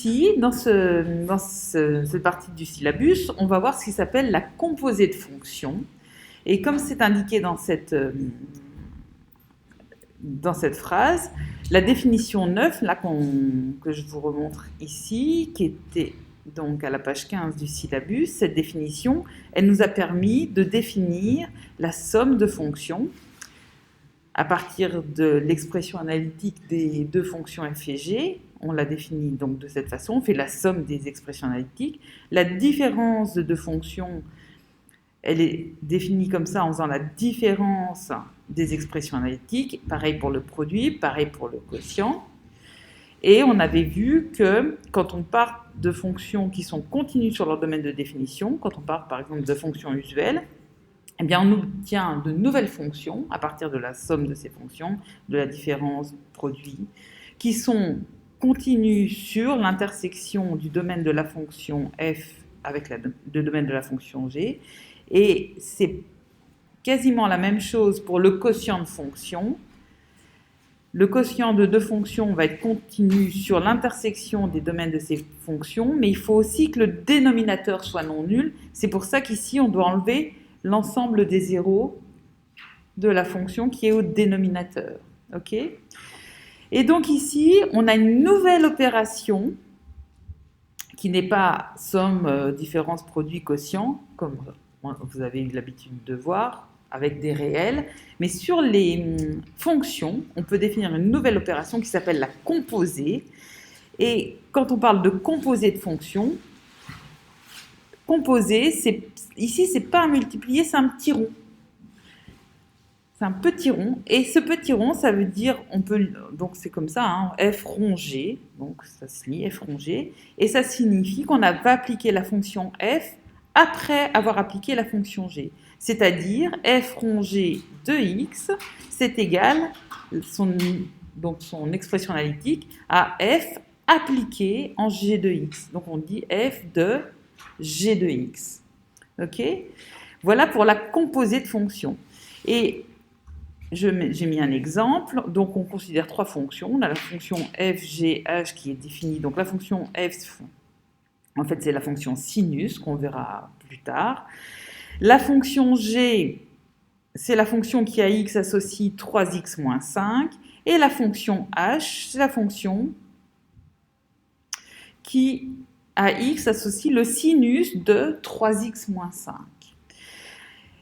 ici, cette partie du syllabus, on va voir ce qui s'appelle la composée de fonctions. Et comme c'est indiqué dans cette phrase, la définition 9, là, que je vous remontre ici, qui était donc à la page 15 du syllabus, cette définition, elle nous a permis de définir la somme de fonctions à partir de l'expression analytique des deux fonctions f et g. On la définit donc de cette façon, on fait la somme des expressions analytiques. La différence de deux fonctions, elle est définie comme ça en faisant la différence des expressions analytiques. Pareil pour le produit, pareil pour le quotient. Et on avait vu que quand on part de fonctions qui sont continues sur leur domaine de définition, quand on part par exemple de fonctions usuelles, eh bien, on obtient de nouvelles fonctions à partir de la somme de ces fonctions, de la différence produit, qui sont continues sur l'intersection du domaine de la fonction f avec le domaine de la fonction g. Et c'est quasiment la même chose pour le quotient de fonction. Le quotient de deux fonctions va être continu sur l'intersection des domaines de ces fonctions, mais il faut aussi que le dénominateur soit non nul. C'est pour ça qu'ici, on doit enlever l'ensemble des zéros de la fonction qui est au dénominateur. Ok ? Et donc ici, on a une nouvelle opération qui n'est pas somme, différence, produit, quotient, comme vous avez eu l'habitude de voir, avec des réels, mais sur les fonctions, on peut définir une nouvelle opération qui s'appelle la composée. Et quand on parle de composée de fonctions, composée, ici, c'est pas un multiplié, c'est un petit rond. C'est un petit rond. Et ce petit rond, ça veut dire, donc c'est comme ça, hein, f rond g, donc ça se lit f rond g, et ça signifie qu'on va appliquer la fonction f après avoir appliqué la fonction g. C'est-à-dire f rond g de x, c'est égal, son expression analytique, à f appliqué en g de x. Donc on dit f de g de x. Ok ? Voilà pour la composée de fonctions. Et j'ai mis un exemple. Donc on considère trois fonctions. On a la fonction f, g, h qui est définie. Donc la fonction f, en fait, c'est la fonction sinus qu'on verra plus tard. La fonction g, c'est la fonction qui à x associe 3x moins 5. Et la fonction h, c'est la fonction qui à x associe le sinus de 3x moins 5.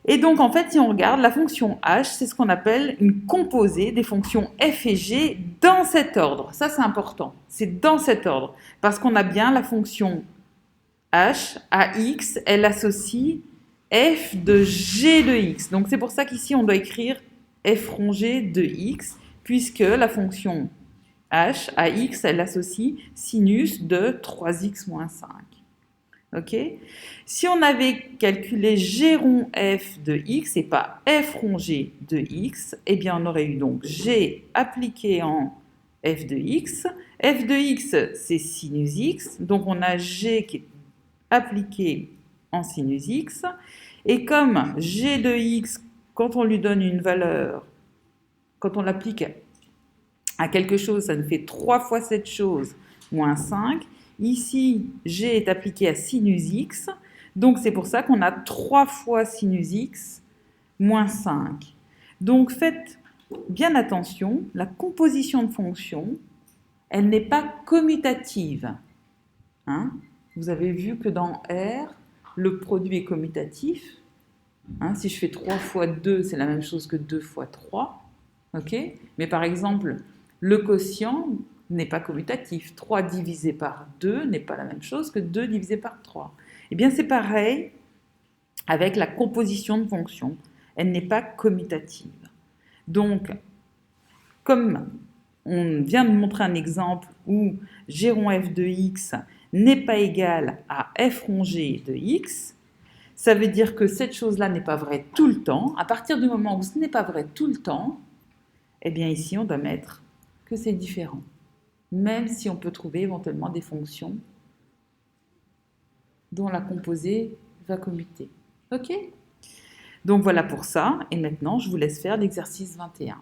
Et donc, en fait, si on regarde, la fonction h, c'est ce qu'on appelle une composée des fonctions f et g dans cet ordre. Ça, c'est important. C'est dans cet ordre. Parce qu'on a bien la fonction h à x, elle associe f de g de x. Donc, c'est pour ça qu'ici, on doit écrire f rond g de x, puisque la fonction h à x, elle associe sinus de 3x moins 5. Ok ? Si on avait calculé g rond f de x et pas f rond g de x, eh bien on aurait eu donc g appliqué en f de x. F de x, c'est sinus x, donc on a g qui est appliqué en sinus x. Et comme g de x, quand on lui donne une valeur, quand on l'applique à quelque chose, ça nous fait 3 fois cette chose, moins 5. Ici, g est appliqué à sinus x, donc c'est pour ça qu'on a 3 fois sinus x moins 5. Donc faites bien attention, la composition de fonctions, elle n'est pas commutative. Hein ? Vous avez vu que dans R, le produit est commutatif. Hein ? Si je fais 3 fois 2, c'est la même chose que 2 fois 3. Okay ? Mais par exemple, le quotient n'est pas commutatif. 3 divisé par 2 n'est pas la même chose que 2 divisé par 3. Eh bien, c'est pareil avec la composition de fonctions. Elle n'est pas commutative. Donc, comme on vient de montrer un exemple où g rond f de x n'est pas égal à f rond g de x, ça veut dire que cette chose-là n'est pas vraie tout le temps. À partir du moment où ce n'est pas vrai tout le temps, eh bien ici, on doit mettre que c'est différent. Même si on peut trouver éventuellement des fonctions dont la composée va commuter. Ok ? Donc voilà pour ça. Et maintenant, je vous laisse faire l'exercice 21.